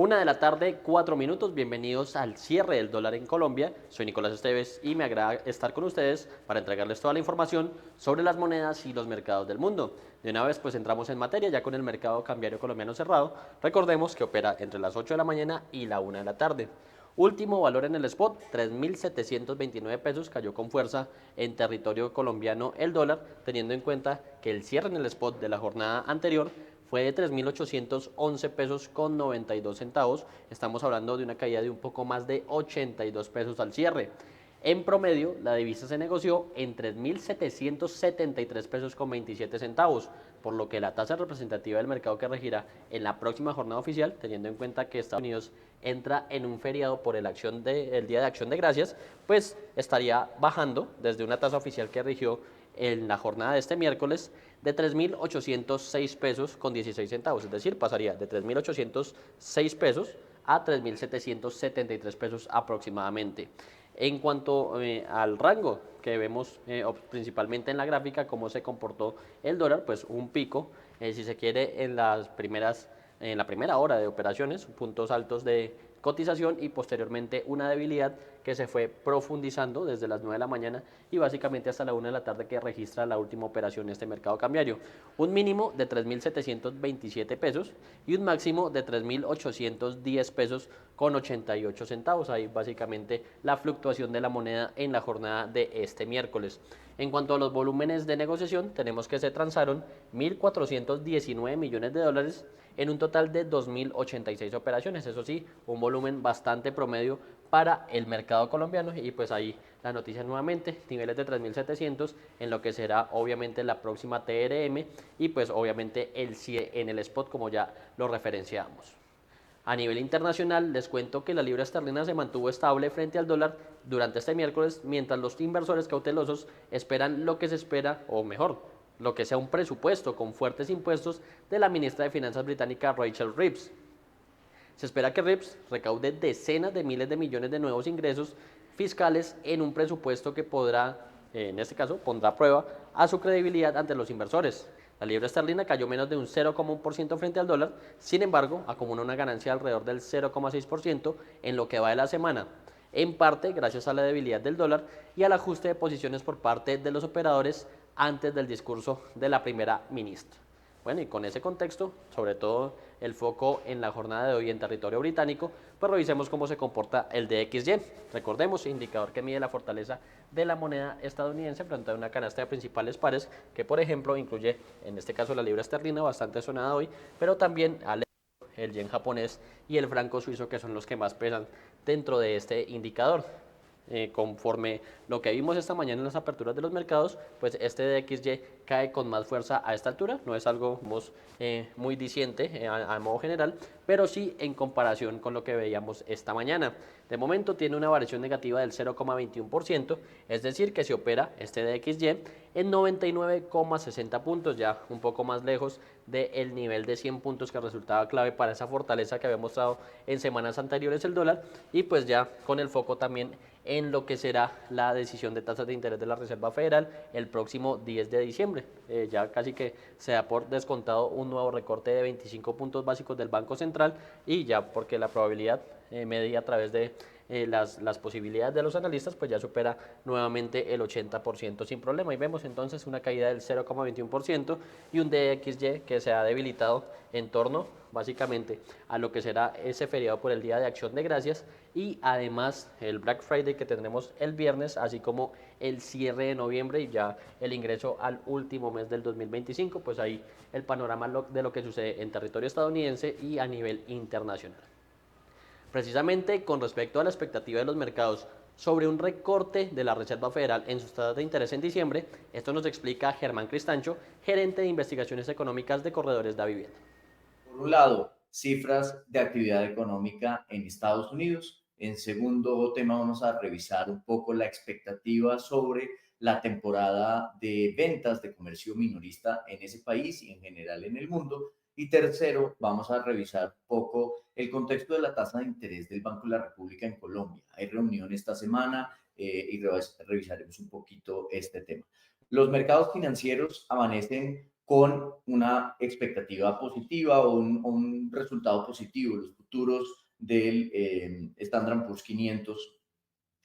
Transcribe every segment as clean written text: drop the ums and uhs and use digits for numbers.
1 de la tarde, 4 minutos. Bienvenidos al cierre del dólar en Colombia. Soy Nicolás Esteves y me agrada estar con ustedes para entregarles toda la información sobre las monedas y los mercados del mundo. De una vez pues entramos en materia ya con el mercado cambiario colombiano cerrado. Recordemos que opera entre las 8 de la mañana y la 1 de la tarde. Último valor en el spot, 3.729 pesos, cayó con fuerza en territorio colombiano el dólar, teniendo en cuenta que el cierre en el spot de la jornada anterior fue de 3.811 pesos con 92 centavos. Estamos hablando de una caída de un poco más de 82 pesos al cierre. En promedio, la divisa se negoció en 3.773 pesos con 27 centavos, por lo que la tasa representativa del mercado que regirá en la próxima jornada oficial, teniendo en cuenta que Estados Unidos entra en un feriado por el Día de Acción de Gracias, pues estaría bajando desde una tasa oficial que rigió en la jornada de este miércoles de 3.806 pesos con 16 centavos, es decir, pasaría de 3.806 pesos a 3.773 pesos aproximadamente. En cuanto al rango que vemos principalmente en la gráfica, cómo se comportó el dólar, pues un pico, si se quiere, en la primera hora de operaciones, puntos altos de cotización y posteriormente una debilidad que se fue profundizando desde las 9 de la mañana y básicamente hasta la 1 de la tarde que registra la última operación en este mercado cambiario. Un mínimo de 3.727 pesos y un máximo de 3.810 pesos con 88 centavos. Ahí básicamente la fluctuación de la moneda en la jornada de este miércoles. En cuanto a los volúmenes de negociación, tenemos que se transaron 1.419 millones de dólares en un total de 2.086 operaciones. Eso sí, un volumen bastante promedio para el mercado colombiano y pues ahí la noticia nuevamente, niveles de 3.700 en lo que será obviamente la próxima TRM y pues obviamente el CIE en el spot como ya lo referenciamos. A nivel internacional, les cuento que la libra esterlina se mantuvo estable frente al dólar durante este miércoles, mientras los inversores cautelosos esperan lo que se espera, o mejor, lo que sea un presupuesto con fuertes impuestos de la ministra de Finanzas británica Rachel Reeves. Se espera que Reeves recaude decenas de miles de millones de nuevos ingresos fiscales en un presupuesto que podrá, en este caso, pondrá a prueba a su credibilidad ante los inversores. La libra esterlina cayó menos de un 0,1% frente al dólar, sin embargo, acumula una ganancia alrededor del 0,6% en lo que va de la semana, en parte gracias a la debilidad del dólar y al ajuste de posiciones por parte de los operadores antes del discurso de la primera ministra. Bueno, y con ese contexto, sobre todo el foco en la jornada de hoy en territorio británico, pues revisemos cómo se comporta el DXY. Recordemos, indicador que mide la fortaleza de la moneda estadounidense frente a una canasta de principales pares, que por ejemplo incluye, en este caso, la libra esterlina, bastante sonada hoy, pero también al el yen japonés y el franco suizo, que son los que más pesan dentro de este indicador. Conforme lo que vimos esta mañana en las aperturas de los mercados, pues este DXY cae con más fuerza a esta altura, no es algo muy diciente a modo general, pero sí en comparación con lo que veíamos esta mañana. De momento tiene una variación negativa del 0,21%, es decir que se opera este DXY en 99,60 puntos, ya un poco más lejos del nivel de 100 puntos que resultaba clave para esa fortaleza que había mostrado en semanas anteriores el dólar, y pues ya con el foco también en lo que será la decisión de tasas de interés de la Reserva Federal el próximo 10 de diciembre. Ya casi que se da por descontado un nuevo recorte de 25 puntos básicos del Banco Central y ya porque la probabilidad medida a través de las posibilidades de los analistas, pues ya supera nuevamente el 80% sin problema. Y vemos entonces una caída del 0,21% y un DXY que se ha debilitado en torno básicamente a lo que será ese feriado por el Día de Acción de Gracias y además el Black Friday que tendremos el viernes, así como el cierre de noviembre y ya el ingreso al último mes del 2025, pues ahí el panorama de lo que sucede en territorio estadounidense y a nivel internacional. Precisamente con respecto a la expectativa de los mercados sobre un recorte de la Reserva Federal en sus tasas de interés en diciembre, esto nos explica Germán Cristancho, gerente de investigaciones económicas de Corredores de Vivienda. Por un lado, cifras de actividad económica en Estados Unidos. En segundo tema, vamos a revisar un poco la expectativa sobre la temporada de ventas de comercio minorista en ese país y en general en el mundo. Y tercero, vamos a revisar un poco el contexto de la tasa de interés del Banco de la República en Colombia. Hay reunión esta semana y revisaremos un poquito este tema. Los mercados financieros amanecen con una expectativa positiva o un resultado positivo. Los futuros del Standard Poor's 500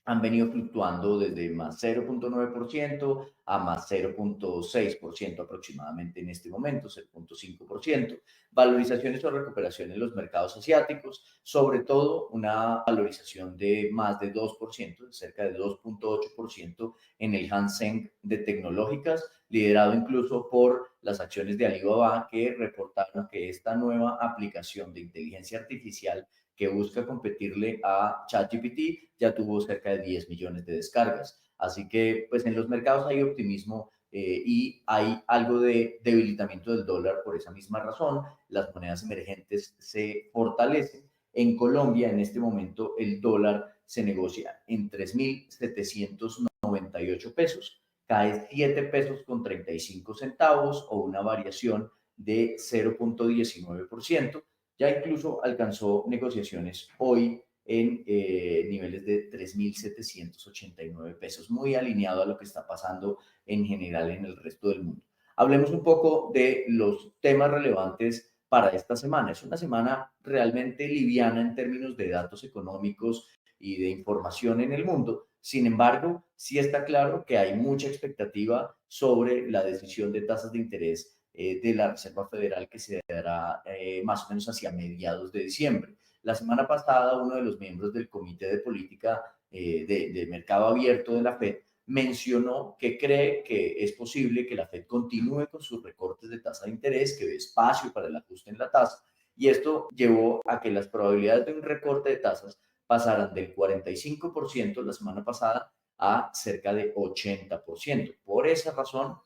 han venido fluctuando desde más 0,9% a más 0,6% aproximadamente en este momento, 0,5%. Valorizaciones o recuperación en los mercados asiáticos, sobre todo una valorización de más de 2%, de cerca de 2,8% en el Hang Seng de tecnológicas, liderado incluso por las acciones de Alibaba, que reportaron que esta nueva aplicación de inteligencia artificial que busca competirle a ChatGPT, ya tuvo cerca de 10 millones de descargas. Así que, pues en los mercados hay optimismo y hay algo de debilitamiento del dólar por esa misma razón. Las monedas emergentes se fortalecen. En Colombia, en este momento, el dólar se negocia en 3.798 pesos. Cae 7 pesos con 35 centavos o una variación de 0,19%. Ya incluso alcanzó negociaciones hoy en niveles de 3.789 pesos, muy alineado a lo que está pasando en general en el resto del mundo. Hablemos un poco de los temas relevantes para esta semana. Es una semana realmente liviana en términos de datos económicos y de información en el mundo. Sin embargo, sí está claro que hay mucha expectativa sobre la decisión de tasas de interés de la Reserva Federal que se dará más o menos hacia mediados de diciembre. La semana pasada, uno de los miembros del Comité de Política de Mercado Abierto de la FED mencionó que cree que es posible que la FED continúe con sus recortes de tasa de interés, que ve espacio para el ajuste en la tasa, y esto llevó a que las probabilidades de un recorte de tasas pasaran del 45% la semana pasada a cerca de 80%. Por esa razón,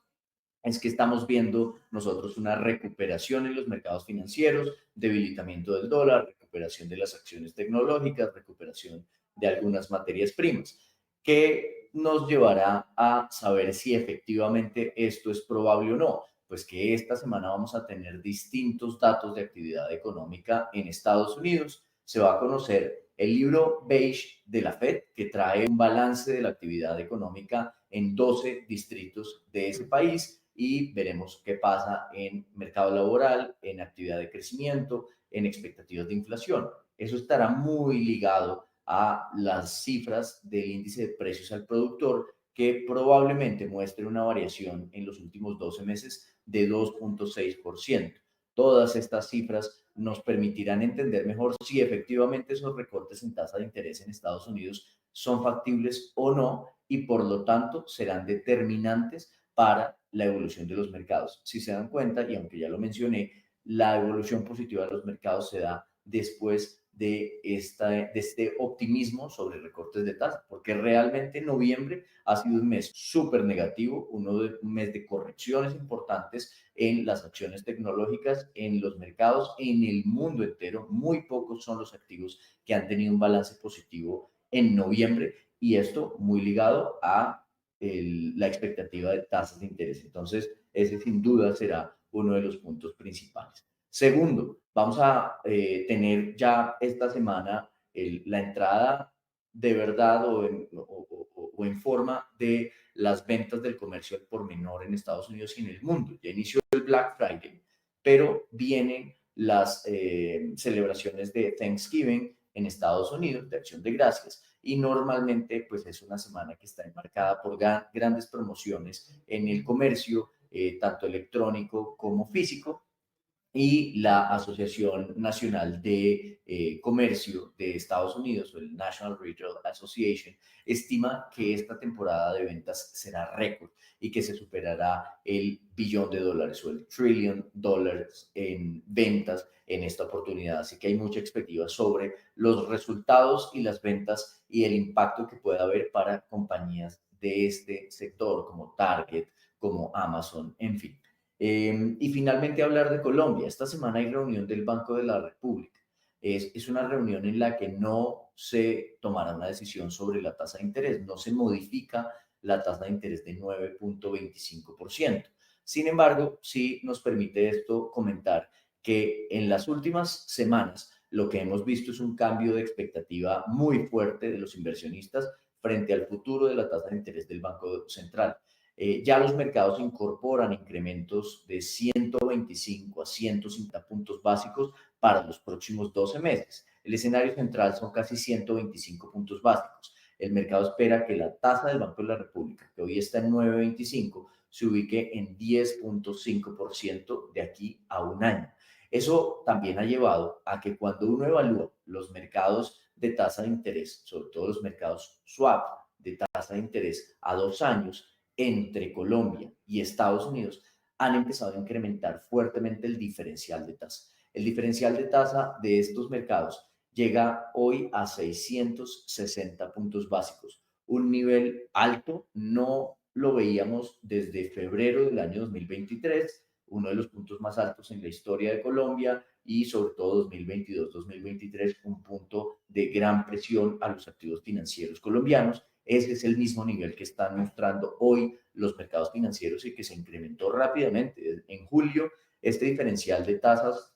es que estamos viendo nosotros una recuperación en los mercados financieros, debilitamiento del dólar, recuperación de las acciones tecnológicas, recuperación de algunas materias primas, que nos llevará a saber si efectivamente esto es probable o no. Pues que esta semana vamos a tener distintos datos de actividad económica en Estados Unidos. Se va a conocer el libro beige de la Fed, que trae un balance de la actividad económica en 12 distritos de ese país, y veremos qué pasa en mercado laboral, en actividad de crecimiento, en expectativas de inflación. Eso estará muy ligado a las cifras del índice de precios al productor, que probablemente muestre una variación en los últimos 12 meses de 2,6%. Todas estas cifras nos permitirán entender mejor si efectivamente esos recortes en tasa de interés en Estados Unidos son factibles o no, y por lo tanto serán determinantes para la evolución de los mercados. Si se dan cuenta, y aunque ya lo mencioné, la evolución positiva de los mercados se da después de este optimismo sobre recortes de tasa, porque realmente noviembre ha sido un mes súper negativo, un mes de correcciones importantes en las acciones tecnológicas, en los mercados, en el mundo entero. Muy pocos son los activos que han tenido un balance positivo en noviembre, y esto muy ligado a la expectativa de tasas de interés. Entonces, ese sin duda será uno de los puntos principales. Segundo, vamos a tener ya esta semana la entrada de verdad o en forma de las ventas del comercio al por menor en Estados Unidos y en el mundo. Ya inició el Black Friday, pero vienen las celebraciones de Thanksgiving en Estados Unidos, de Acción de Gracias, y normalmente pues es una semana que está enmarcada por grandes promociones en el comercio, tanto electrónico como físico, y la Asociación Nacional de Comercio de Estados Unidos, o el National Retail Association, estima que esta temporada de ventas será récord y que se superará el billón de dólares o el trillion dólares en ventas en esta oportunidad. Así que hay mucha expectativa sobre los resultados y las ventas y el impacto que pueda haber para compañías de este sector como Target, como Amazon, en fin. Y finalmente hablar de Colombia. Esta semana hay reunión del Banco de la República. Es una reunión en la que no se tomará una decisión sobre la tasa de interés, no se modifica la tasa de interés de 9,25%. Sin embargo, sí nos permite esto comentar que en las últimas semanas lo que hemos visto es un cambio de expectativa muy fuerte de los inversionistas frente al futuro de la tasa de interés del Banco Central. Ya los mercados incorporan incrementos de 125 a 150 puntos básicos para los próximos 12 meses. El escenario central son casi 125 puntos básicos. El mercado espera que la tasa del Banco de la República, que hoy está en 9,25, se ubique en 10,5% de aquí a un año. Eso también ha llevado a que cuando uno evalúa los mercados de tasa de interés, sobre todo los mercados swap de tasa de interés a 2 años, entre Colombia y Estados Unidos, han empezado a incrementar fuertemente el diferencial de tasa. El diferencial de tasa de estos mercados llega hoy a 660 puntos básicos, un nivel alto, no lo veíamos desde febrero del año 2023, uno de los puntos más altos en la historia de Colombia, y sobre todo 2022-2023, un punto de gran presión a los activos financieros colombianos. Ese es el mismo nivel que están mostrando hoy los mercados financieros y que se incrementó rápidamente. En julio, este diferencial de tasas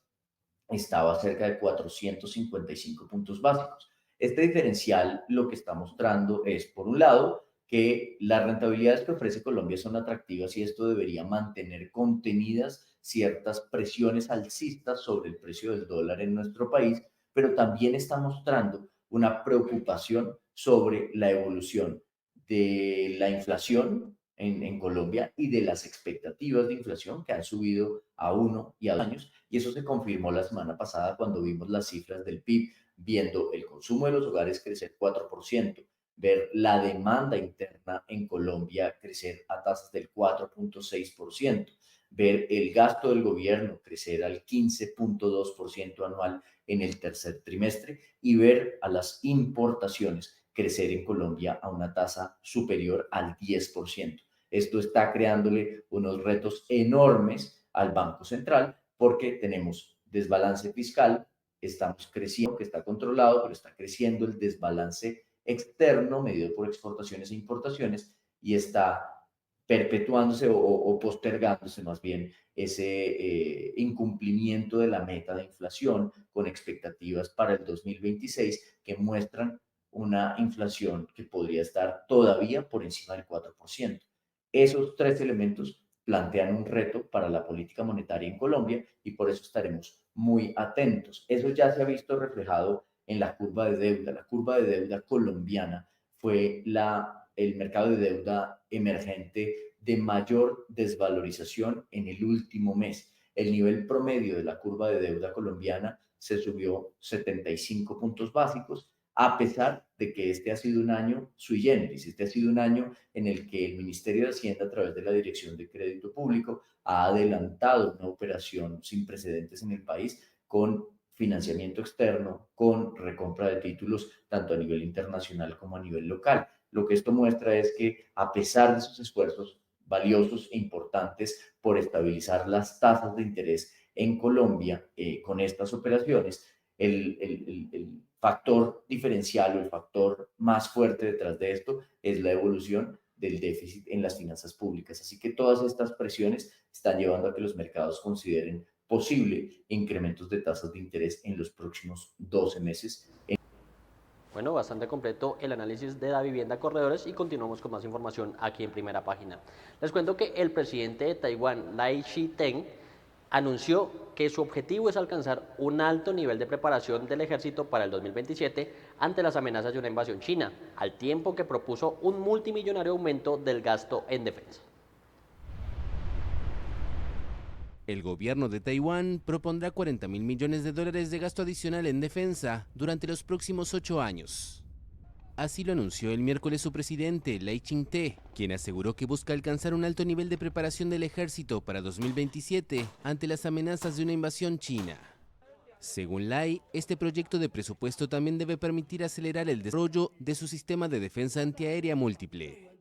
estaba cerca de 455 puntos básicos. Este diferencial lo que está mostrando es, por un lado, que las rentabilidades que ofrece Colombia son atractivas y esto debería mantener contenidas ciertas presiones alcistas sobre el precio del dólar en nuestro país, pero también está mostrando una preocupación sobre la evolución de la inflación en Colombia y de las expectativas de inflación que han subido a 1 y a 2 años. Y eso se confirmó la semana pasada cuando vimos las cifras del PIB, viendo el consumo de los hogares crecer 4%, ver la demanda interna en Colombia crecer a tasas del 4,6%, ver el gasto del gobierno crecer al 15,2% anual en el tercer trimestre y ver a las importaciones crecer en Colombia a una tasa superior al 10%. Esto está creándole unos retos enormes al Banco Central porque tenemos desbalance fiscal, estamos creciendo, que está controlado, pero está creciendo el desbalance externo medido por exportaciones e importaciones y está perpetuándose o postergándose más bien ese incumplimiento de la meta de inflación con expectativas para el 2026 que muestran una inflación que podría estar todavía por encima del 4%. Esos tres elementos plantean un reto para la política monetaria en Colombia y por eso estaremos muy atentos. Eso ya se ha visto reflejado en la curva de deuda. La curva de deuda colombiana fue el mercado de deuda emergente de mayor desvalorización en el último mes. El nivel promedio de la curva de deuda colombiana se subió 75 puntos básicos, a pesar de que este ha sido un año sui generis, este ha sido un año en el que el Ministerio de Hacienda, a través de la Dirección de Crédito Público, ha adelantado una operación sin precedentes en el país con financiamiento externo, con recompra de títulos, tanto a nivel internacional como a nivel local. Lo que esto muestra es que, a pesar de sus esfuerzos valiosos e importantes por estabilizar las tasas de interés en Colombia con estas operaciones, el factor diferencial o el factor más fuerte detrás de esto es la evolución del déficit en las finanzas públicas. Así que todas estas presiones están llevando a que los mercados consideren posible incrementos de tasas de interés en los próximos 12 meses. Bueno, bastante completo el análisis de la vivienda Corredores y continuamos con más información aquí en Primera Página. Les cuento que el presidente de Taiwán, Lai Ching-te, anunció que su objetivo es alcanzar un alto nivel de preparación del ejército para el 2027 ante las amenazas de una invasión china, al tiempo que propuso un multimillonario aumento del gasto en defensa. El gobierno de Taiwán propondrá 40.000 millones de dólares de gasto adicional en defensa durante los próximos 8 años. Así lo anunció el miércoles su presidente, Lai Ching-te, quien aseguró que busca alcanzar un alto nivel de preparación del ejército para 2027 ante las amenazas de una invasión china. Según Lai, este proyecto de presupuesto también debe permitir acelerar el desarrollo de su sistema de defensa antiaérea múltiple.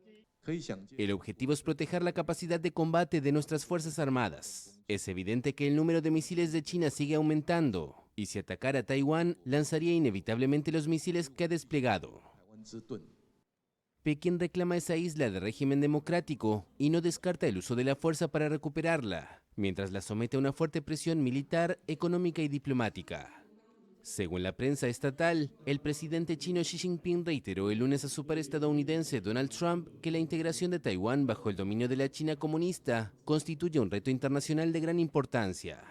El objetivo es proteger la capacidad de combate de nuestras Fuerzas Armadas. Es evidente que el número de misiles de China sigue aumentando, y si atacara a Taiwán, lanzaría inevitablemente los misiles que ha desplegado. Pekín reclama esa isla de régimen democrático y no descarta el uso de la fuerza para recuperarla, mientras la somete a una fuerte presión militar, económica y diplomática. Según la prensa estatal, el presidente chino Xi Jinping reiteró el lunes a su par estadounidense Donald Trump que la integración de Taiwán bajo el dominio de la China comunista constituye un reto internacional de gran importancia.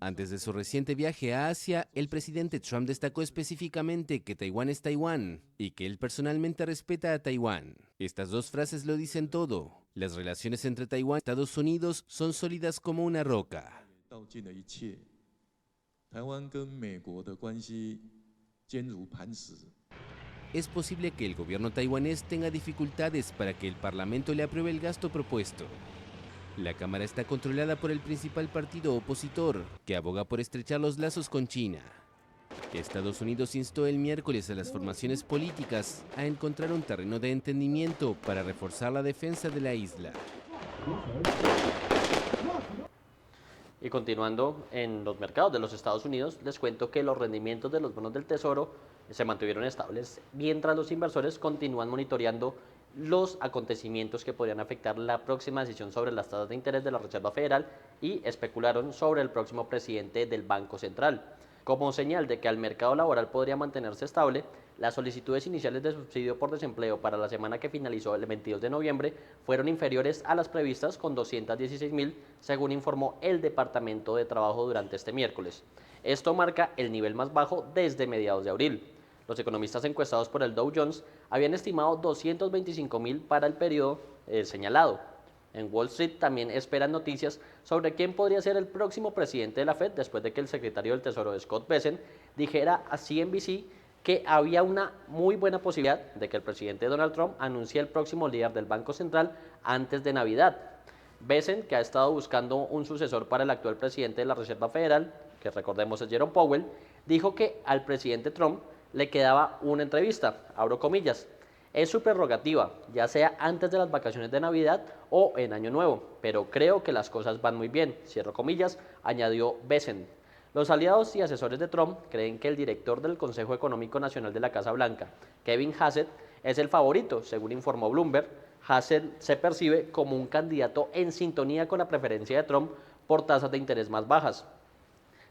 Antes de su reciente viaje a Asia, el presidente Trump destacó específicamente que Taiwán es Taiwán y que él personalmente respeta a Taiwán. Estas dos frases lo dicen todo. Las relaciones entre Taiwán y Estados Unidos son sólidas como una roca. Es posible que el gobierno taiwanés tenga dificultades para que el Parlamento le apruebe el gasto propuesto. La Cámara está controlada por el principal partido opositor, que aboga por estrechar los lazos con China. Estados Unidos instó el miércoles a las formaciones políticas a encontrar un terreno de entendimiento para reforzar la defensa de la isla. Y continuando en los mercados de los Estados Unidos, les cuento que los rendimientos de los bonos del Tesoro se mantuvieron estables, mientras los inversores continúan monitoreando los acontecimientos que podrían afectar la próxima decisión sobre las tasas de interés de la Reserva Federal y especularon sobre el próximo presidente del Banco Central. Como señal de que el mercado laboral podría mantenerse estable, las solicitudes iniciales de subsidio por desempleo para la semana que finalizó el 22 de noviembre fueron inferiores a las previstas con 216.000, según informó el Departamento de Trabajo durante este miércoles. Esto marca el nivel más bajo desde mediados de abril. Los economistas encuestados por el Dow Jones habían estimado 225.000 para el periodo señalado. En Wall Street también esperan noticias sobre quién podría ser el próximo presidente de la Fed después de que el secretario del Tesoro, Scott Bessent, dijera a CNBC que había una muy buena posibilidad de que el presidente Donald Trump anuncie el próximo líder del Banco Central antes de Navidad. Bessent, que ha estado buscando un sucesor para el actual presidente de la Reserva Federal, que recordemos es Jerome Powell, dijo que al presidente Trump le quedaba una entrevista, abro comillas. Es su prerrogativa, ya sea antes de las vacaciones de Navidad o en Año Nuevo, pero creo que las cosas van muy bien, cierro comillas, añadió Bessent. Los aliados y asesores de Trump creen que el director del Consejo Económico Nacional de la Casa Blanca, Kevin Hassett, es el favorito, según informó Bloomberg. Hassett se percibe como un candidato en sintonía con la preferencia de Trump por tasas de interés más bajas.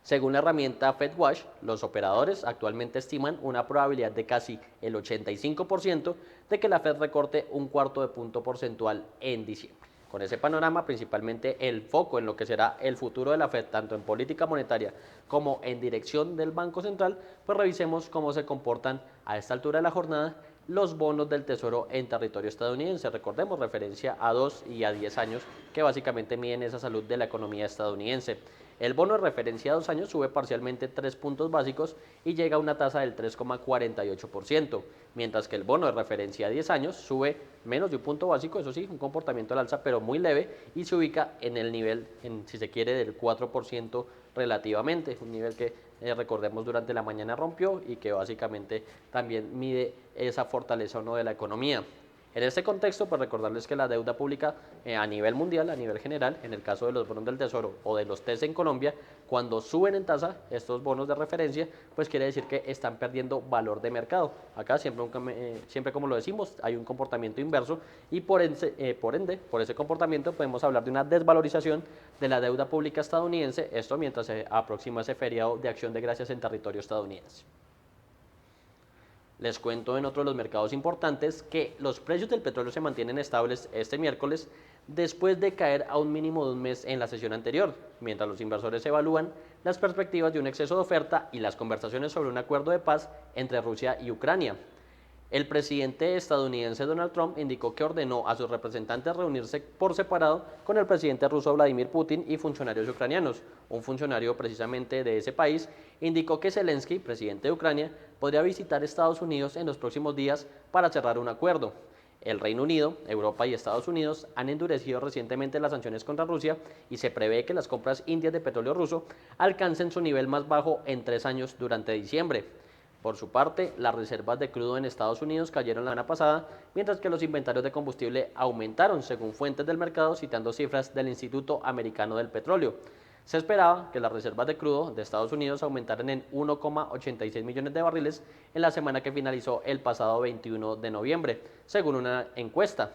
Según la herramienta FedWatch, los operadores actualmente estiman una probabilidad de casi el 85% de que la Fed recorte un cuarto de punto porcentual en diciembre. Con ese panorama, principalmente el foco en lo que será el futuro de la Fed, tanto en política monetaria como en dirección del Banco Central, pues revisemos cómo se comportan a esta altura de la jornada los bonos del Tesoro en territorio estadounidense. Recordemos, referencia a 2 y a 10 años, que básicamente miden esa salud de la economía estadounidense. El bono de referencia a 2 años sube parcialmente 3 puntos básicos y llega a una tasa del 3,48%, mientras que el bono de referencia a 10 años sube menos de un punto básico, eso sí, un comportamiento al alza, pero muy leve, y se ubica en el nivel, si se quiere, del 4% relativamente, un nivel que recordemos durante la mañana rompió y que básicamente también mide esa fortaleza o no de la economía. En este contexto, pues recordarles que la deuda pública a nivel mundial, a nivel general, en el caso de los bonos del Tesoro o de los TES en Colombia, cuando suben en tasa estos bonos de referencia, pues quiere decir que están perdiendo valor de mercado. Acá siempre como lo decimos, hay un comportamiento inverso y por ende, por ese comportamiento podemos hablar de una desvalorización de la deuda pública estadounidense, esto mientras se aproxima ese feriado de Acción de Gracias en territorio estadounidense. Les cuento en otro de los mercados importantes que los precios del petróleo se mantienen estables este miércoles después de caer a un mínimo de un mes en la sesión anterior, mientras los inversores evalúan las perspectivas de un exceso de oferta y las conversaciones sobre un acuerdo de paz entre Rusia y Ucrania. El presidente estadounidense Donald Trump indicó que ordenó a sus representantes reunirse por separado con el presidente ruso Vladimir Putin y funcionarios ucranianos. Un funcionario precisamente de ese país indicó que Zelensky, presidente de Ucrania, podría visitar Estados Unidos en los próximos días para cerrar un acuerdo. El Reino Unido, Europa y Estados Unidos han endurecido recientemente las sanciones contra Rusia y se prevé que las compras indias de petróleo ruso alcancen su nivel más bajo en 3 años durante diciembre. Por su parte, las reservas de crudo en Estados Unidos cayeron la semana pasada, mientras que los inventarios de combustible aumentaron, según fuentes del mercado, citando cifras del Instituto Americano del Petróleo. Se esperaba que las reservas de crudo de Estados Unidos aumentaran en 1,86 millones de barriles en la semana que finalizó el pasado 21 de noviembre, según una encuesta.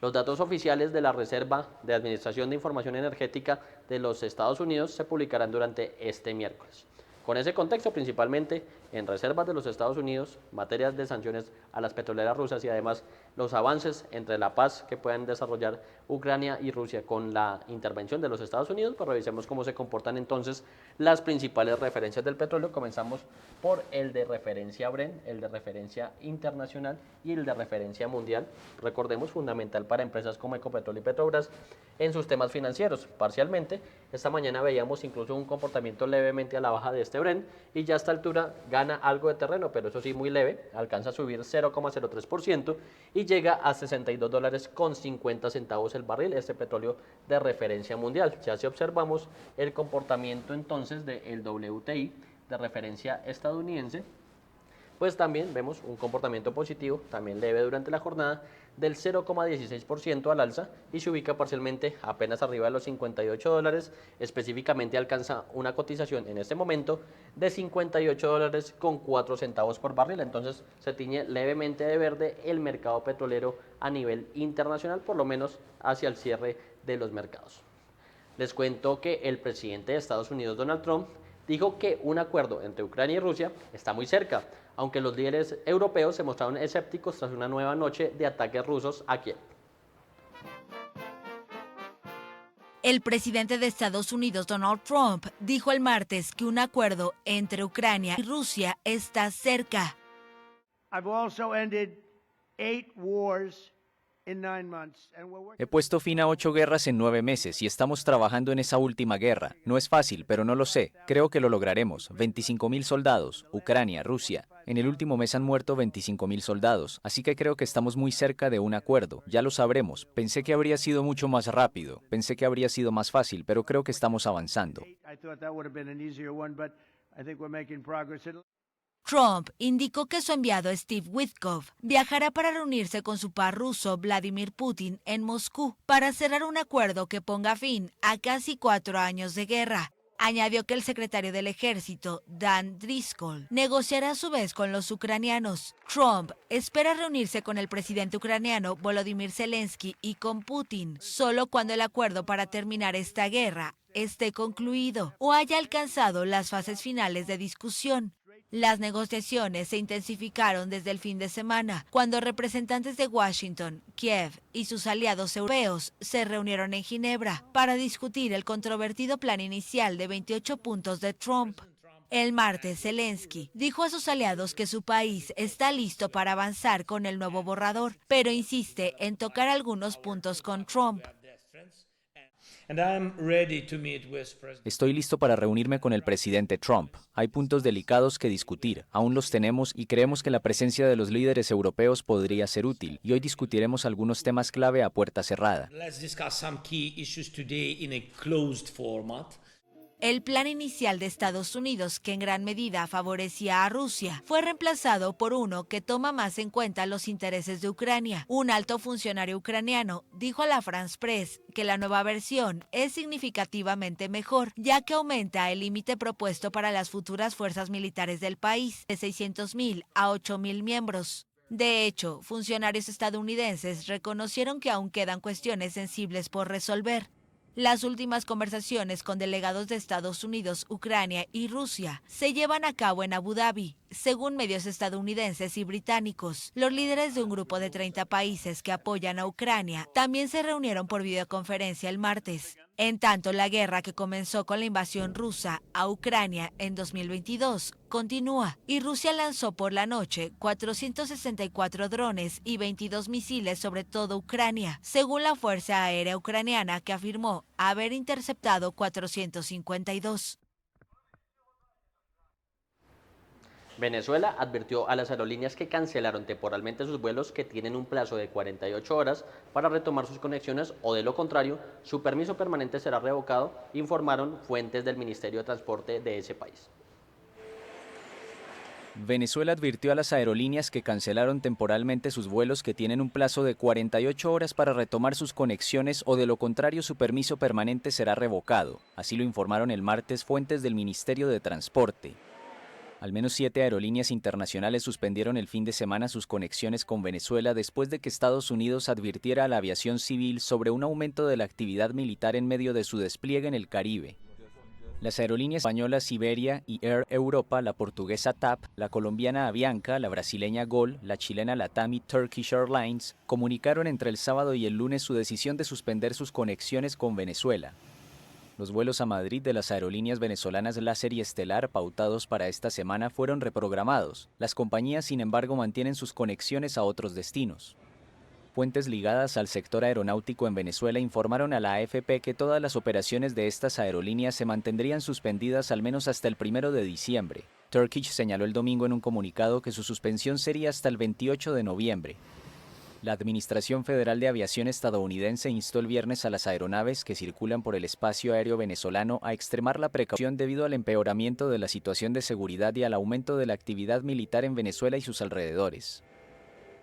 Los datos oficiales de la Reserva de Administración de Información Energética de los Estados Unidos se publicarán durante este miércoles. Con ese contexto, principalmente en reservas de los Estados Unidos, materias de sanciones a las petroleras rusas y además los avances entre la paz que puedan desarrollar Ucrania y Rusia con la intervención de los Estados Unidos, pues revisemos cómo se comportan entonces las principales referencias del petróleo. Comenzamos por el de referencia Brent, el de referencia internacional y el de referencia mundial. Recordemos, fundamental para empresas como Ecopetrol y Petrobras en sus temas financieros. Parcialmente, esta mañana veíamos incluso un comportamiento levemente a la baja de este Brent y ya a esta altura gana algo de terreno, pero eso sí muy leve, alcanza a subir 0,03% y llega a $62.50 el barril, este petróleo de referencia mundial. Ya si observamos el comportamiento entonces del WTI de referencia estadounidense, pues también vemos un comportamiento positivo, también leve durante la jornada, del 0,16% al alza y se ubica parcialmente apenas arriba de los $58, específicamente alcanza una cotización en este momento de $58.04 por barril, entonces se tiñe levemente de verde el mercado petrolero a nivel internacional, por lo menos hacia el cierre de los mercados. Les cuento que el presidente de Estados Unidos, Donald Trump, dijo que un acuerdo entre Ucrania y Rusia está muy cerca, aunque los líderes europeos se mostraron escépticos tras una nueva noche de ataques rusos a Kiev. El presidente de Estados Unidos, Donald Trump, dijo el martes que un acuerdo entre Ucrania y Rusia está cerca. He puesto fin a 8 guerras en 9 meses y estamos trabajando en esa última guerra. No es fácil, pero no lo sé. Creo que lo lograremos. 25.000 soldados, Ucrania, Rusia. En el último mes han muerto 25.000 soldados, así que creo que estamos muy cerca de un acuerdo. Ya lo sabremos. Pensé que habría sido mucho más rápido. Pensé que habría sido más fácil, pero creo que estamos avanzando. Trump indicó que su enviado Steve Witkoff viajará para reunirse con su par ruso Vladimir Putin en Moscú para cerrar un acuerdo que ponga fin a casi 4 años de guerra. Añadió que el secretario del ejército, Dan Driscoll, negociará a su vez con los ucranianos. Trump espera reunirse con el presidente ucraniano Volodymyr Zelensky y con Putin solo cuando el acuerdo para terminar esta guerra esté concluido o haya alcanzado las fases finales de discusión. Las negociaciones se intensificaron desde el fin de semana, cuando representantes de Washington, Kiev y sus aliados europeos se reunieron en Ginebra para discutir el controvertido plan inicial de 28 puntos de Trump. El martes, Zelensky dijo a sus aliados que su país está listo para avanzar con el nuevo borrador, pero insiste en tocar algunos puntos con Trump. Estoy listo para reunirme con el presidente Trump. Hay puntos delicados que discutir, aún los tenemos y creemos que la presencia de los líderes europeos podría ser útil. Y hoy discutiremos algunos temas clave a puerta cerrada. El plan inicial de Estados Unidos, que en gran medida favorecía a Rusia, fue reemplazado por uno que toma más en cuenta los intereses de Ucrania. Un alto funcionario ucraniano dijo a la France Press que la nueva versión es significativamente mejor, ya que aumenta el límite propuesto para las futuras fuerzas militares del país de 600.000 a 8.000 miembros. De hecho, funcionarios estadounidenses reconocieron que aún quedan cuestiones sensibles por resolver. Las últimas conversaciones con delegados de Estados Unidos, Ucrania y Rusia se llevan a cabo en Abu Dhabi, según medios estadounidenses y británicos. Los líderes de un grupo de 30 países que apoyan a Ucrania también se reunieron por videoconferencia el martes. En tanto, la guerra que comenzó con la invasión rusa a Ucrania en 2022 continúa y Rusia lanzó por la noche 464 drones y 22 misiles sobre toda Ucrania, según la Fuerza Aérea Ucraniana, que afirmó haber interceptado 452. Venezuela advirtió a las aerolíneas que cancelaron temporalmente sus vuelos que tienen un plazo de 48 horas para retomar sus conexiones o de lo contrario, su permiso permanente será revocado, informaron fuentes del Ministerio de Transporte de ese país. Venezuela advirtió a las aerolíneas que cancelaron temporalmente sus vuelos que tienen un plazo de 48 horas para retomar sus conexiones o de lo contrario su permiso permanente será revocado. Así lo informaron el martes fuentes del Ministerio de Transporte. Al menos 7 aerolíneas internacionales suspendieron el fin de semana sus conexiones con Venezuela después de que Estados Unidos advirtiera a la aviación civil sobre un aumento de la actividad militar en medio de su despliegue en el Caribe. Las aerolíneas españolas Iberia y Air Europa, la portuguesa TAP, la colombiana Avianca, la brasileña GOL, la chilena LATAM y Turkish Airlines comunicaron entre el sábado y el lunes su decisión de suspender sus conexiones con Venezuela. Los vuelos a Madrid de las aerolíneas venezolanas Láser y Estelar pautados para esta semana fueron reprogramados. Las compañías, sin embargo, mantienen sus conexiones a otros destinos. Fuentes ligadas al sector aeronáutico en Venezuela informaron a la AFP que todas las operaciones de estas aerolíneas se mantendrían suspendidas al menos hasta el 1 de diciembre. Turkish señaló el domingo en un comunicado que su suspensión sería hasta el 28 de noviembre. La Administración Federal de Aviación estadounidense instó el viernes a las aeronaves que circulan por el espacio aéreo venezolano a extremar la precaución debido al empeoramiento de la situación de seguridad y al aumento de la actividad militar en Venezuela y sus alrededores.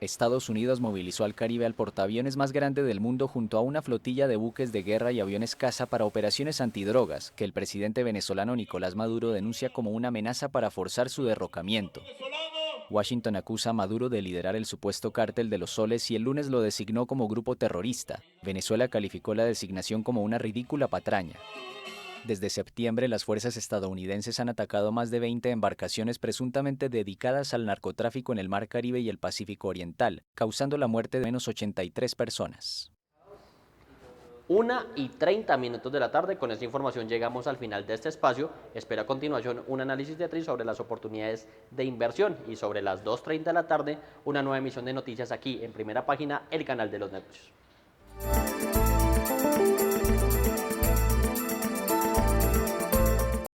Estados Unidos movilizó al Caribe al portaaviones más grande del mundo junto a una flotilla de buques de guerra y aviones caza para operaciones antidrogas que el presidente venezolano Nicolás Maduro denuncia como una amenaza para forzar su derrocamiento. Washington acusa a Maduro de liderar el supuesto cártel de los soles y el lunes lo designó como grupo terrorista. Venezuela calificó la designación como una ridícula patraña. Desde septiembre, las fuerzas estadounidenses han atacado más de 20 embarcaciones presuntamente dedicadas al narcotráfico en el Mar Caribe y el Pacífico Oriental, causando la muerte de al menos 83 personas. 1:30 de la tarde, con esta información llegamos al final de este espacio. Espera a continuación un análisis de Tri sobre las oportunidades de inversión y sobre las 2:30 de la tarde una nueva emisión de noticias aquí en Primera Página, el canal de los negocios.